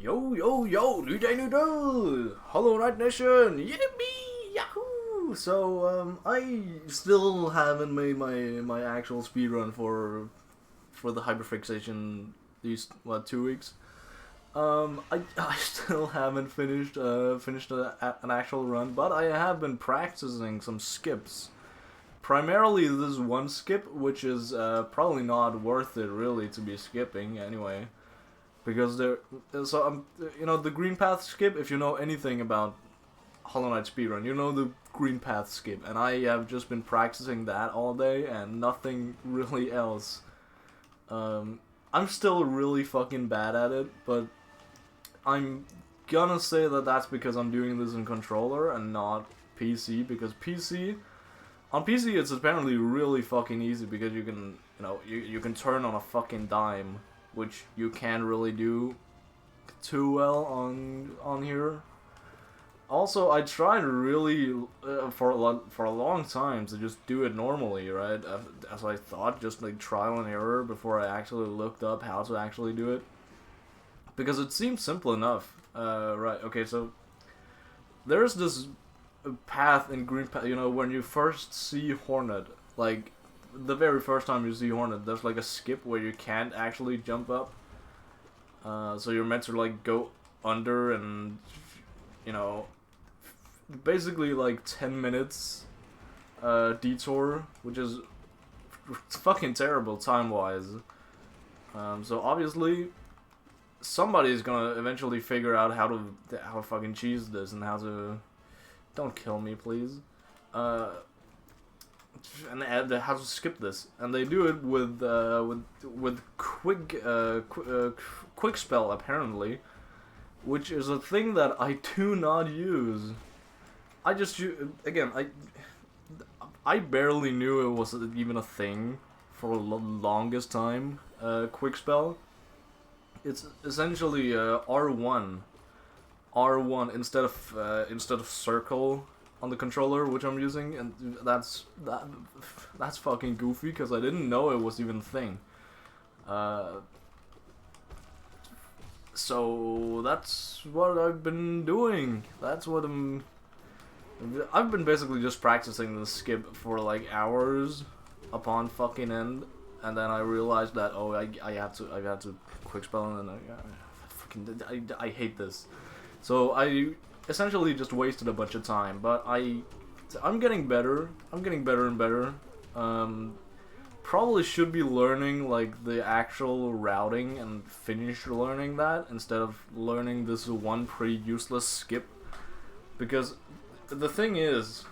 Yo, yo, yo, new day, new day! Hollow Knight Nation! Yippee! Yahoo! So, I still haven't made my actual speedrun for the hyperfixation these, 2 weeks. I still haven't finished an actual run, but I have been practicing some skips. Primarily this one skip, which is probably not worth it really to be skipping anyway. Because the green path skip, if you know anything about Hollow Knight speedrun, you know the green path skip, and I have just been practicing that all day and nothing really else. I'm still really fucking bad at it, but I'm gonna say that that's because I'm doing this in controller and not PC, because on PC it's apparently really fucking easy because you can, you can turn on a fucking dime, which you can't really do too well on here. Also, I tried really for a long time to just do it normally, right? As I thought, just like trial and error before I actually looked up how to actually do it, because it seemed simple enough. Right? Okay, so there's this path in green path. When you first see Hornet, like the very first time you see Hornet, there's like a skip where you can't actually jump up. So you're meant to like go under and basically like 10 minutes detour, which is fucking terrible time-wise. So obviously somebody's gonna eventually figure out how to fucking cheese this and how to... Don't kill me, please. And how to skip this, and they do it with quick spell apparently, which is a thing that I do not use. I just again I barely knew it was even a thing for the longest time. Quick spell. It's essentially R1 instead of circle on the controller, which I'm using, and that's fucking goofy because I didn't know it was even a thing. So that's what I've been doing. I've been basically just practicing the skip for like hours upon fucking end, and then I realized that I have to quick spell, and then I hate this. So I essentially just wasted a bunch of time, but I'm getting better. I'm getting better and better. Probably should be learning like the actual routing and finish learning that instead of learning this one pretty useless skip. Because the thing is,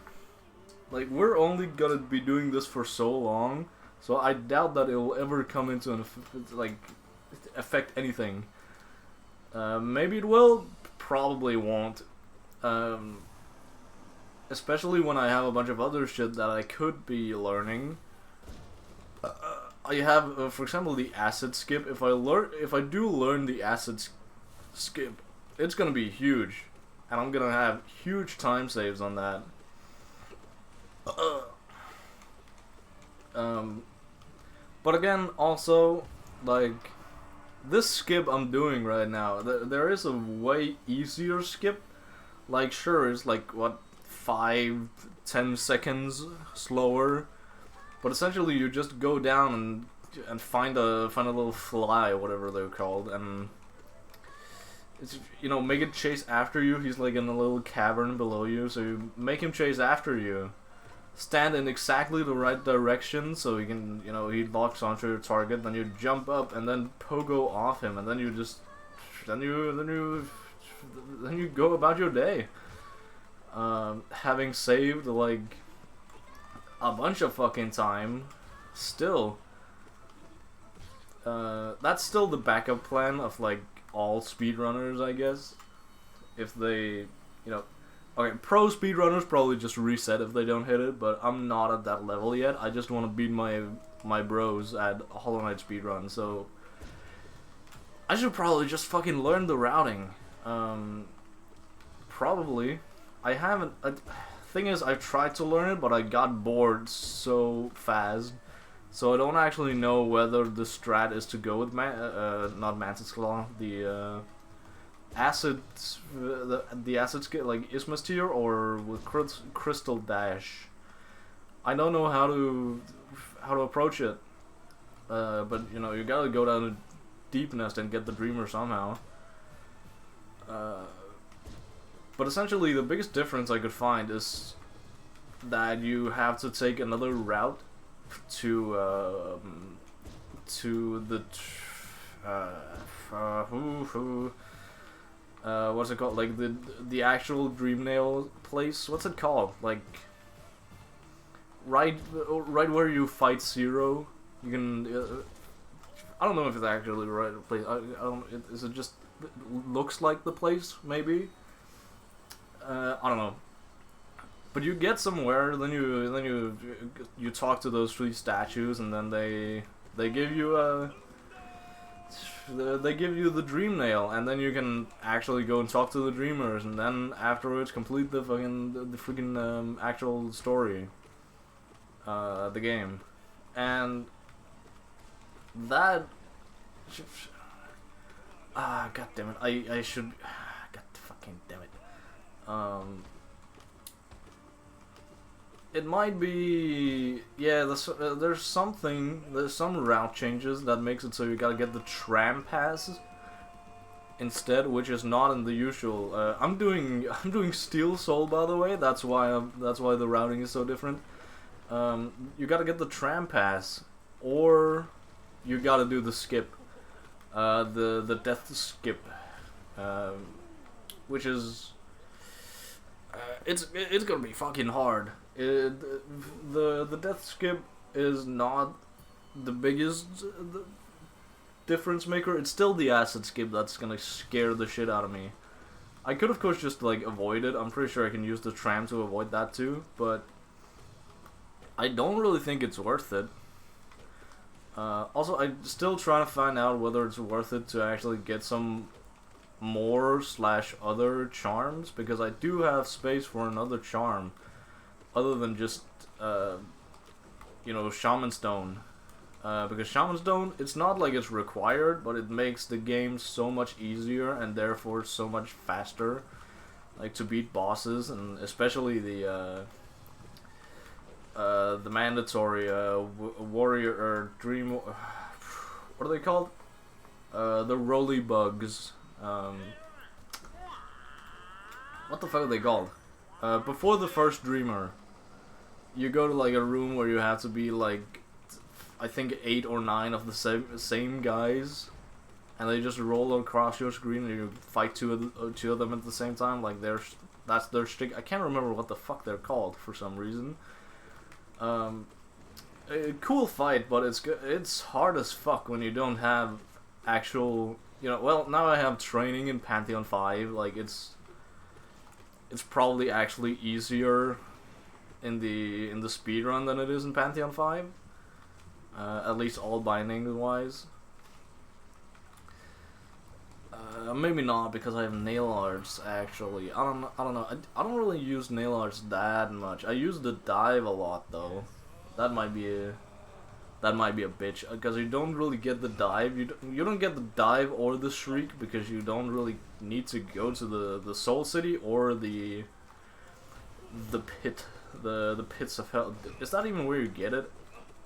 like, we're only gonna be doing this for so long, so I doubt that it will ever come into affect anything. Maybe it will, probably won't. Especially when I have a bunch of other shit that I could be learning. I have, for example, the acid skip. If I do learn the acid skip, it's gonna be huge, and I'm gonna have huge time saves on that. But again, also, like, this skip I'm doing right now, there is a way easier skip. Like, sure, it's like, what, 5-10 seconds slower, but essentially you just go down and find a little fly, whatever they're called, and it's, make it chase after you. He's like in a little cavern below you, so you make him chase after you. Stand in exactly the right direction so he can, he locks onto your target, then you jump up and then pogo off him, and then you just, then you go about your day. Having saved like a bunch of fucking time, still, that's still the backup plan of like all speedrunners, I guess. If they, okay, pro speedrunners probably just reset if they don't hit it, but I'm not at that level yet. I just want to beat my bros at Hollow Knight speedrun, so I should probably just fucking learn the routing. Probably. I haven't. Thing is, I tried to learn it, but I got bored so fast, so I don't actually know whether the strat is to go with not Mantis Claw, the acid, the acid skip like Isthmus tier or with Crystal Dash. I don't know how to approach it, but you know you gotta go down to Deep Nest and get the Dreamer somehow. But essentially, the biggest difference I could find is that you have to take another route to the what's it called? Like the actual Dreamnail place. What's it called? Like right where you fight Zero. You can. I don't know if it's actually the right place. I don't. Is it just looks like the place? Maybe. I don't know. But you get somewhere, then you talk to those 3 statues, and then they give you they give you the dream nail, and then you can actually go and talk to the dreamers, and then afterwards complete the freaking actual story, the game, and that. God damn it! I should. God fucking damn it. It might be, yeah. There's some route changes that makes it so you gotta get the tram pass instead, which is not in the usual. I'm doing Steel Soul, by the way. That's why the routing is so different. You gotta get the tram pass, or you gotta do the skip, the death skip, which is. It's gonna be fucking hard. The death skip is not the biggest difference maker. It's still the acid skip that's gonna scare the shit out of me. I could of course just like avoid it. I'm pretty sure I can use the tram to avoid that too, but I don't really think it's worth it. Also, I'm still trying to find out whether it's worth it to actually get some more / other charms, because I do have space for another charm other than just you know, Shaman Stone, because Shaman Stone, it's not like it's required, but it makes the game so much easier and therefore so much faster, like to beat bosses, and especially the mandatory warrior or dream, what are they called, the roly bugs. What the fuck are they called? Before the first Dreamer, you go to like a room where you have to be like, I think 8 or 9 of the same guys, and they just roll across your screen and you fight two of them at the same time. Like that's their shtick. I can't remember what the fuck they're called for some reason. A cool fight, but it's hard as fuck when you don't have actual. You know, well, now I have training in Pantheon 5, like, it's probably actually easier in the speedrun than it is in Pantheon 5. At least all binding wise. Maybe not, because I have nail arts, actually. I don't know. I don't really use nail arts that much. I use the dive a lot, though. That might be a bitch, because you don't really get the dive. You don't get the dive or the shriek, because you don't really need to go to the Soul City or the pit, the pits of hell. Is that even where you get it,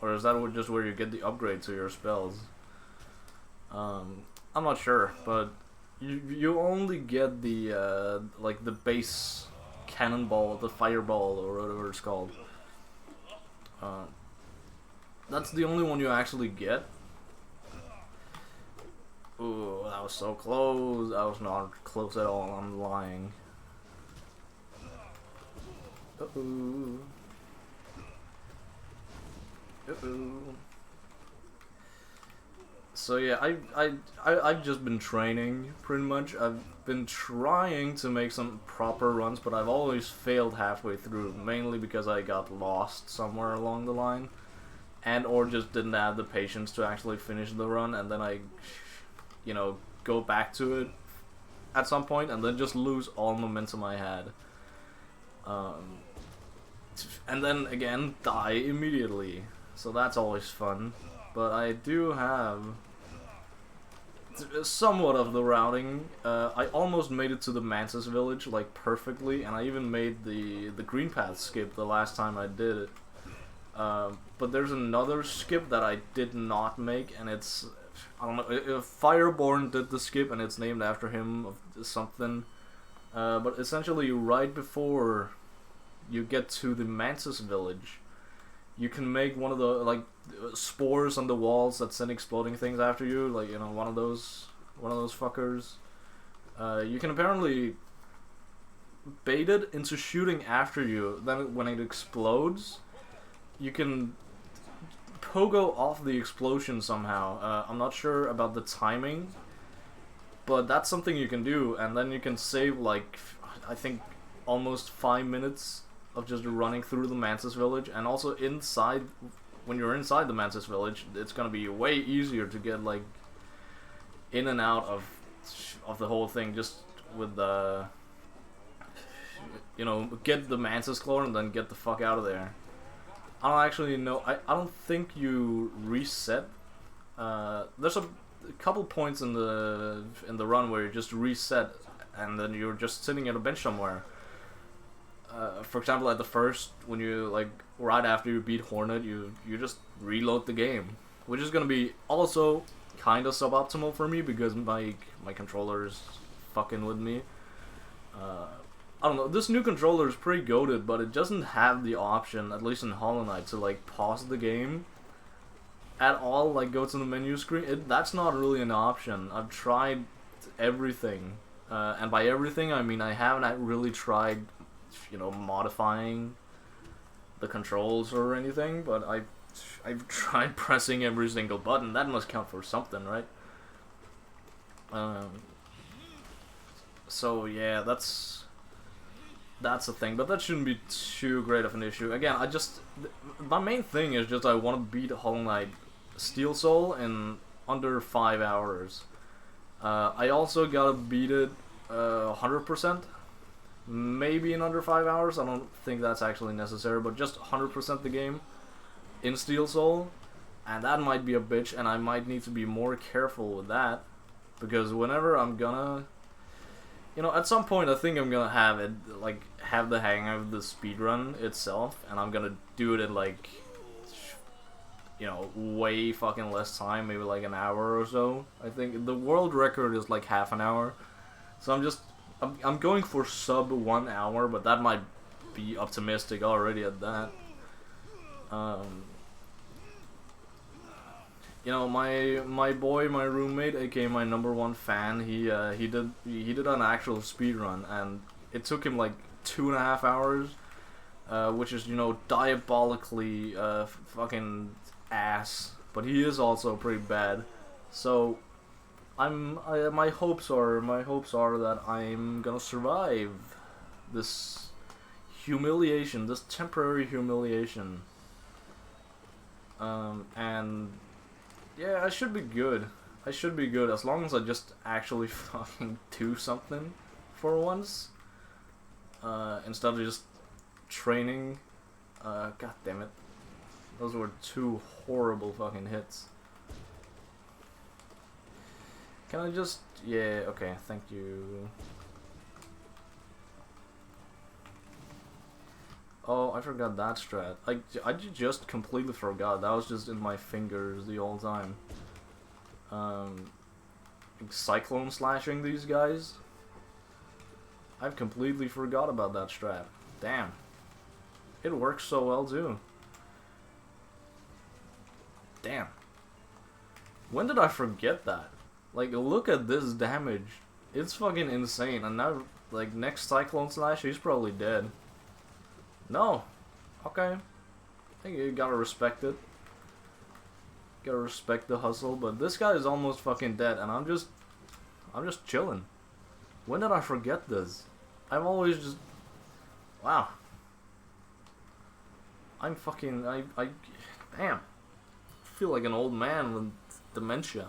or is that just where you get the upgrade to your spells? I'm not sure, but you only get the like the base cannonball, the fireball, or whatever it's called. That's the only one you actually get. Ooh, that was so close. That was not close at all. I'm lying. Uh-oh. Uh-oh. So yeah, I've just been training, pretty much. I've been trying to make some proper runs, but I've always failed halfway through, mainly because I got lost somewhere along the line. And or just didn't have the patience to actually finish the run, and then I, you know, go back to it at some point, and then just lose all momentum I had. And then again, die immediately. So that's always fun. But I do have somewhat of the routing. I almost made it to the Mantis village, like, perfectly, and I even made the green path skip the last time I did it. But there's another skip that I did not make, and it's, I don't know, Fireborn did the skip, and it's named after him of something. But essentially, right before you get to the Mantis village, you can make one of the, like, spores on the walls that send exploding things after you, like, you know, one of those fuckers. You can apparently bait it into shooting after you. Then when it explodes, you can pogo off the explosion somehow. I'm not sure about the timing, but that's something you can do, and then you can save, like, I think almost 5 minutes of just running through the Mantis village. And also inside, when you're inside the Mantis village, it's gonna be way easier to get, like, in and out of the whole thing, just with the, you know, get the Mantis Clone and then get the fuck out of there. I don't actually know. I don't think you reset. There's a couple points in the run where you just reset, and then you're just sitting at a bench somewhere. For example, at the first, when you, like, right after you beat Hornet, you just reload the game, which is gonna be also kind of suboptimal for me because my controller's fucking with me. I don't know, this new controller is pretty goated, but it doesn't have the option, at least in Hollow Knight, to, like, pause the game at all, like, go to the menu screen. That's not really an option. I've tried everything, and by everything I mean I haven't really tried, you know, modifying the controls or anything, but I've tried pressing every single button. That must count for something, right? So yeah, that's the thing, but that shouldn't be too great of an issue. Again, my main thing is just I want to beat Hollow Knight Steel Soul in under 5 hours. I also gotta beat it 100%, maybe in under 5 hours. I don't think that's actually necessary, but just 100% the game in Steel Soul, and that might be a bitch, and I might need to be more careful with that, because whenever I'm gonna, you know, at some point I think I'm gonna have it, like, have the hang of the speedrun itself, and I'm gonna do it in, like, you know, way fucking less time, maybe like an hour or so. I think the world record is like half an hour, so I'm going for sub 1 hour, but that might be optimistic already at that. You know, my boy, my roommate, aka my #1 fan, he did an actual speedrun, and it took him like 2.5 hours, which is, you know, diabolically fucking ass, but he is also pretty bad. So my hopes are that I'm gonna survive this humiliation, this temporary humiliation. And yeah, I should be good. I should be good as long as I just actually fucking do something for once, instead of just training. God damn it. Those were 2 horrible fucking hits. Can I just... yeah, okay, thank you. Oh, I forgot that strat. I just completely forgot. That was just in my fingers the whole time. Cyclone slashing these guys? I've completely forgot about that strat. Damn. It works so well too. Damn. When did I forget that? Like, look at this damage. It's fucking insane. And now, like, next Cyclone Slash, he's probably dead. No. Okay. I think you gotta respect it. Gotta respect the hustle, but this guy is almost fucking dead, and I'm just chilling. When did I forget this? I've always just... wow. I'm fucking... I damn. I feel like an old man with dementia.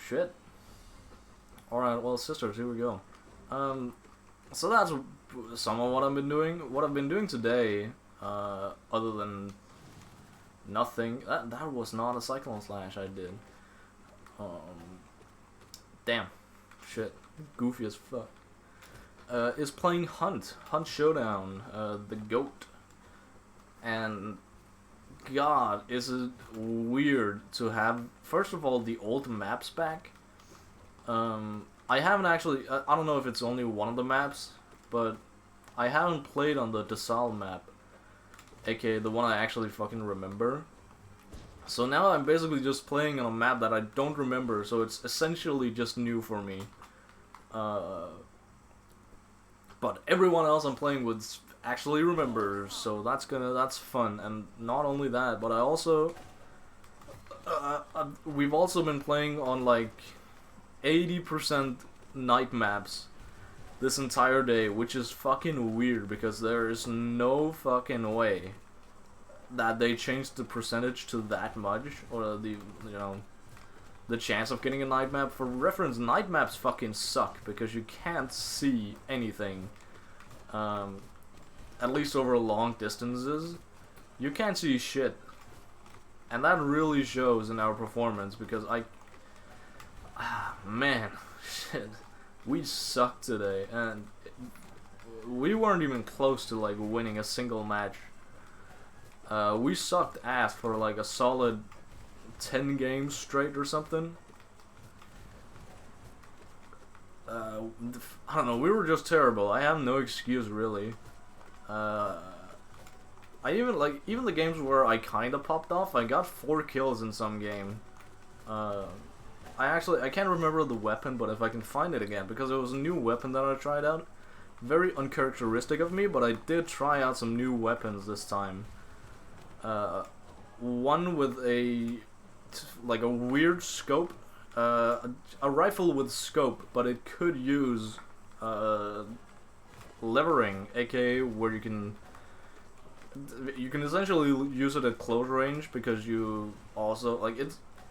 Shit. Alright, well, sisters, here we go. So that's some of what I've been doing. What I've been doing today, other than nothing... That was not a Cyclone Slash I did. Damn, shit, goofy as fuck. Is playing Hunt Showdown, the GOAT, and God, is it weird to have, first of all, the old maps back. I haven't actually, I don't know if it's only one of the maps, but I haven't played on the Desal map, aka the one I actually fucking remember. So now I'm basically just playing on a map that I don't remember, so it's essentially just new for me. But everyone else I'm playing with actually remembers, so that's fun. And not only that, but I also we've also been playing on like 80% night maps this entire day, which is fucking weird because there is no fucking way that they changed the percentage to that much, or the, you know, the chance of getting a night map. For reference, night maps fucking suck because you can't see anything. At least over long distances, you can't see shit, and that really shows in our performance because man, shit, we sucked today, and we weren't even close to like winning a single match. We sucked ass for like a solid 10 games straight or something. I don't know, we were just terrible. I have no excuse really. Even the games where I kinda popped off, I got 4 kills in some game. I can't remember the weapon, but if I can find it again, because it was a new weapon that I tried out. Very uncharacteristic of me, but I did try out some new weapons this time. One with a weird scope, a rifle with scope, but it could use levering, aka where you can essentially use it at close range, because you also like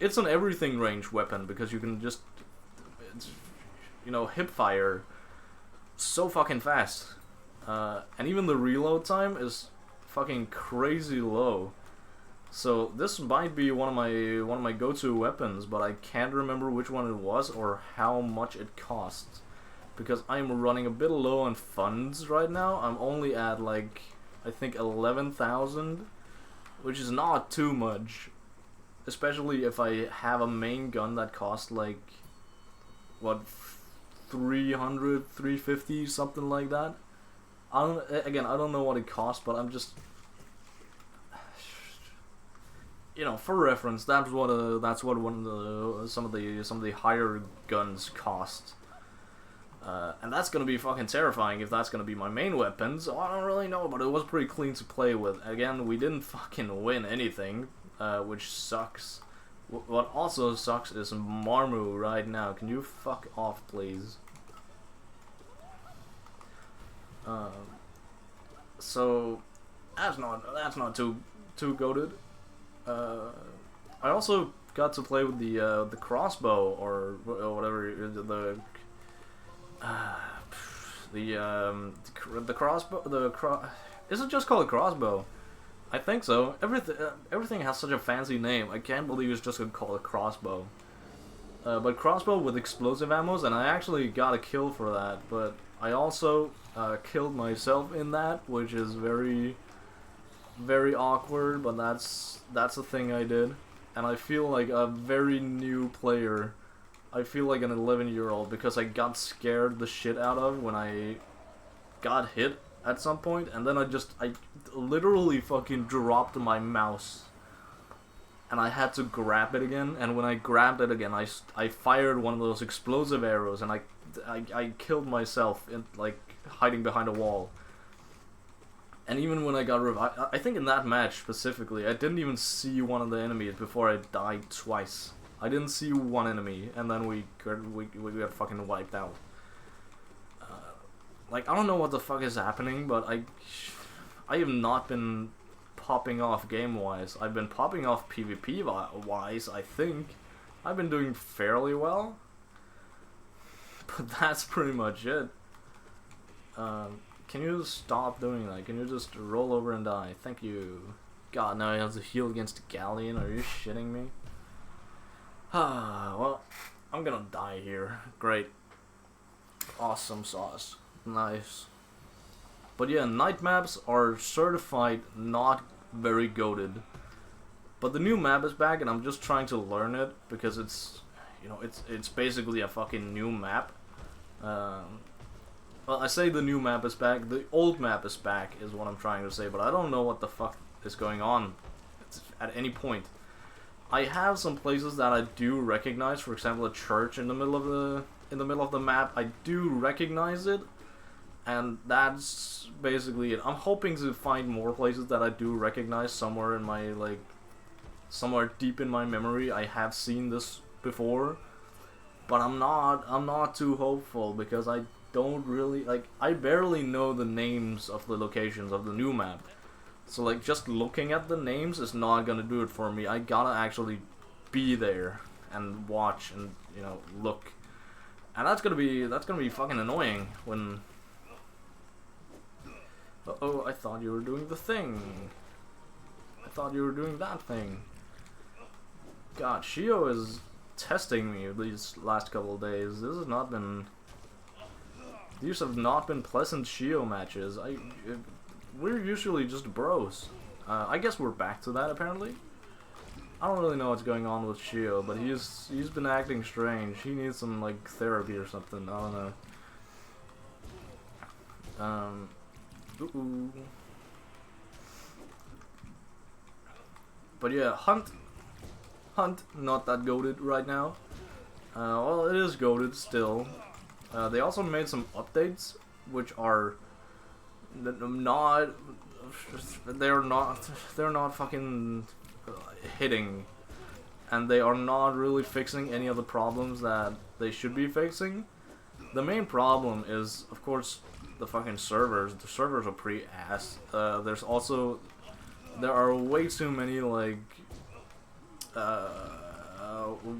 it's an everything range weapon, because you can just hip fire so fucking fast, and even the reload time is fucking crazy low. So this might be one of my go-to weapons, but I can't remember which one it was or how much it costs, because I'm running a bit low on funds right now. I'm only at like I think 11,000, which is not too much, especially if I have a main gun that costs like what, 300, 350, something like that. I don't know what it costs, but I'm just, for reference, that's what one of the some of the higher guns cost. And that's gonna be fucking terrifying if that's gonna be my main weapon, so I don't really know, but it was pretty clean to play with. Again, we didn't fucking win anything, which sucks. What also sucks is Marmu right now. Can you fuck off, please? So that's not too goated. I also got to play with the crossbow, or whatever, the crossbow. Is it just called a crossbow? I think so. Everything has such a fancy name. I can't believe it's just called a crossbow. But crossbow with explosive ammos, and I actually got a kill for that. But I also killed myself in that, which is very, very awkward. But that's a thing I did, and I feel like a very new player. I feel like an 11-year-old because I got scared the shit out of when I got hit at some point, and then I literally fucking dropped my mouse, and I had to grab it again, and when I grabbed it again, I fired one of those explosive arrows, and I killed myself in, like, hiding behind a wall. And even when I got revived, I think in that match specifically, I didn't even see one of the enemies before I died twice. I didn't see one enemy, and then we got fucking wiped out. Like, I don't know what the fuck is happening, but I have not been popping off game-wise. I've been popping off PvP-wise, I think. I've been doing fairly well. But that's pretty much it. Can you stop doing that? Can you just roll over and die? Thank you. God, now I have to heal against Galleon. Are you shitting me? Well, I'm gonna die here. Great. Awesome sauce. Nice. But yeah, night maps are certified not very goated. But the new map is back and I'm just trying to learn it because it's, you know, it's basically a fucking new map. Well, I say the new map is back, the old map is back is what I'm trying to say, but I don't know what the fuck is going on at any point. I have some places that I do recognize, for example a church in the middle of the map. I do recognize it, and that's basically it. I'm hoping to find more places that I do recognize somewhere in my, like, somewhere deep in my memory. I have seen this before, but I'm not too hopeful because I don't really, like, I barely know the names of the locations of the new map. So, like, just looking at the names is not gonna do it for me. I gotta actually be there and watch and, you know, look. And that's gonna be fucking annoying when... Uh-oh, I thought you were doing the thing. I thought you were doing that thing. God, Shio is testing me these last couple of days. This has not been... These have not been pleasant Shio matches. We're usually just bros. I guess we're back to that apparently. I don't really know what's going on with Shio, but he's been acting strange. He needs some, like, therapy or something. I don't know. Ooh. But yeah, Hunt, not that goated right now. Well, it is goated still. They also made some updates, which are not, they're not fucking hitting, and they are not really fixing any of the problems that they should be fixing. The main problem is, of course, the fucking servers. The servers are pretty ass. There are way too many, like,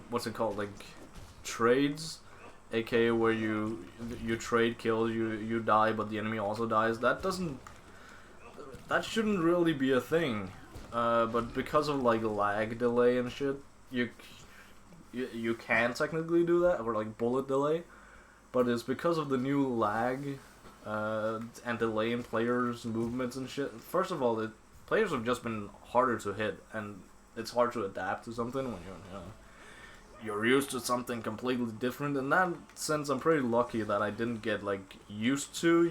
what's it called, like, trades, aka where you trade kills, you die, but the enemy also dies. That shouldn't really be a thing. But because of, like, lag delay and shit, you can technically do that, or, like, bullet delay. But it's because of the new lag and delay in players' movements and shit. First of all, players have just been harder to hit, and it's hard to adapt to something when you're used to something completely different. In that sense, I'm pretty lucky that I didn't get, like, used to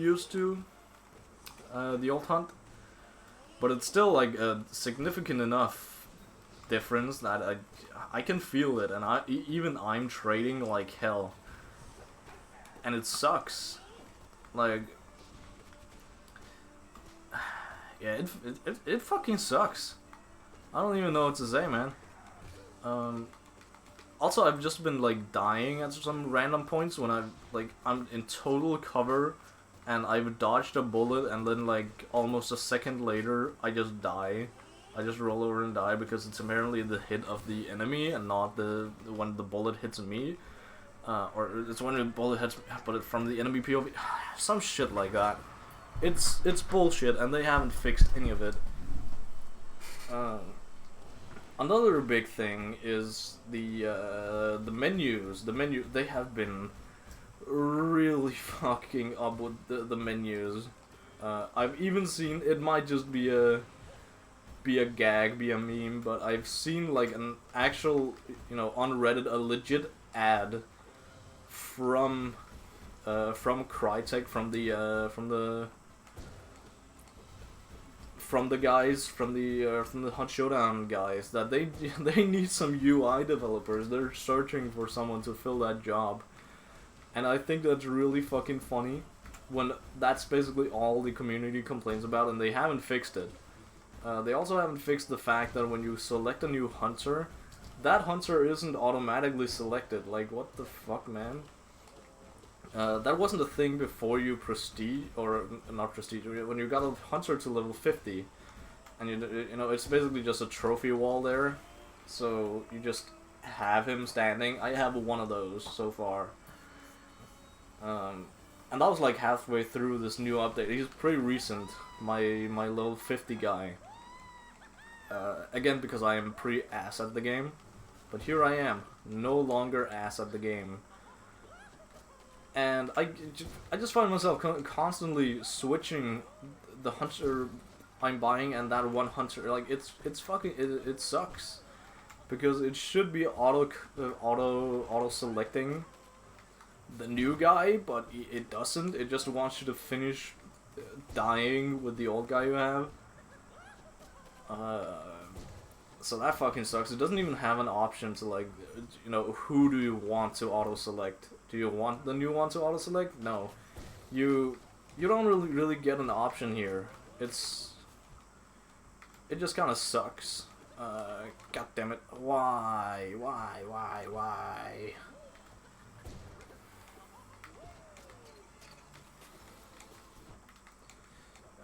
the old Hunt. But it's still, like, a significant enough difference that I can feel it, and even I'm trading like hell. And it sucks. Like, yeah, it fucking sucks. I don't even know what to say, man. Also, I've just been, like, dying at some random points when I'm in total cover and I've dodged a bullet, and then, like, almost a second later I just die. I just roll over and die because it's apparently the hit of the enemy and not when the bullet hits me. Or it's when the bullet hits, but it's from the enemy POV. Some shit like that. It's bullshit, and they haven't fixed any of it. Another big thing is the menus. They have been really fucking up with the menus. I've even seen, it might just be a gag, be a meme, but I've seen, like, an actual, you know, on Reddit, a legit ad from Crytek, from the guys from the Hot Showdown guys, that they need some UI developers. They're searching for someone to fill that job, and I think that's really fucking funny when that's basically all the community complains about, and they haven't fixed it. They also haven't fixed the fact that when you select a new hunter, that hunter isn't automatically selected. Like, what the fuck, man? That wasn't a thing before you prestige, or not prestige, when you got a hunter to level 50, and you know, it's basically just a trophy wall there, so you just have him standing. I have one of those so far. And that was like halfway through this new update. He's pretty recent, my level 50 guy. Again, because I am pretty ass at the game. But here I am, no longer ass at the game. And I just find myself constantly switching the hunter I'm buying and that one hunter. Like it's fucking it sucks, because it should be auto selecting the new guy, but it doesn't. It just wants you to finish dying with the old guy you have. So that fucking sucks. It doesn't even have an option to, like, you know, who do you want to auto select? Do you want the new one to auto select? No, you don't really get an option here. It just kind of sucks. God damn it! Why?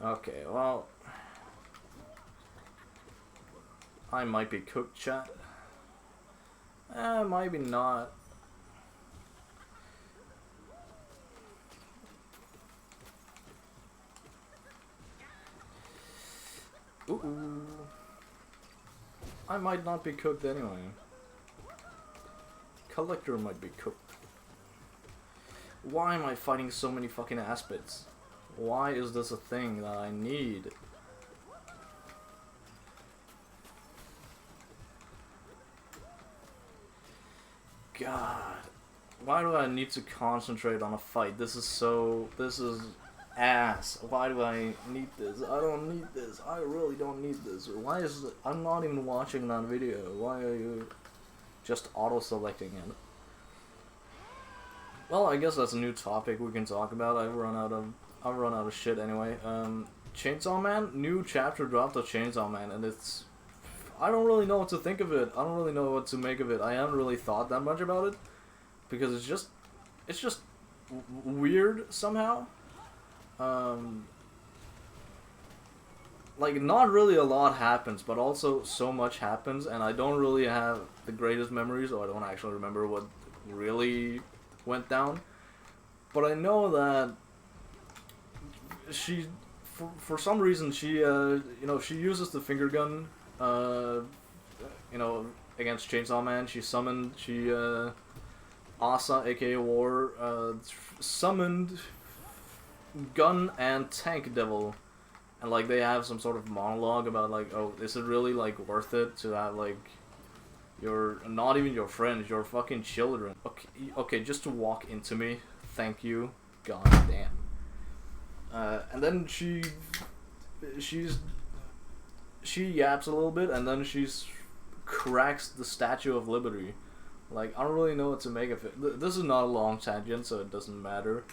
Okay, well, I might be cooked, chat. Maybe not. Ooh. I might not be cooked anyway. Collector might be cooked. Why am I fighting so many fucking aspects? Why is this a thing that I need? God, why do I need to concentrate on a fight? This is ass. Why do I need this? I don't need this. I really don't need this. Why is it? I'm not even watching that video. Why are you just auto-selecting it? Well, I guess that's a new topic we can talk about. I've run out of shit anyway. Chainsaw Man, new chapter dropped of Chainsaw Man, and it's, I don't really know what to think of it. I don't really know what to make of it. I haven't really thought that much about it, because it's just weird somehow. Like, not really a lot happens, but also so much happens, and I don't really have the greatest memories, or I don't actually remember what really went down. But I know that she, for some reason, she, you know, she uses the finger gun, you know, against Chainsaw Man. Asa, aka War, summoned Gun and Tank Devil, and like they have some sort of monologue about, like, oh, is it really, like, worth it to have, like, your, not even your friends, your fucking children, okay, just to walk into me, thank you, god damn. And then she yaps a little bit, and then she's cracks the Statue of Liberty. Like, I don't really know what to make of it. This is not a long tangent, so it doesn't matter,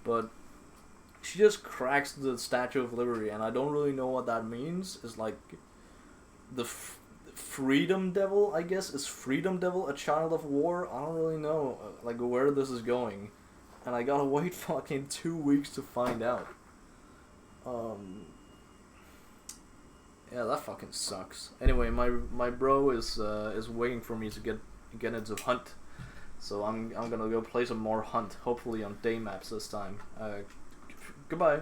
but she just cracks the Statue of Liberty, and I don't really know what that means. It's like the Freedom Devil, I guess. Is Freedom Devil a child of war? I don't really know, like, where this is going, and I gotta wait fucking 2 weeks to find out. Yeah, that fucking sucks. Anyway, my bro is waiting for me to get into Hunt, so I'm gonna go play some more Hunt, hopefully on day maps this time. Goodbye.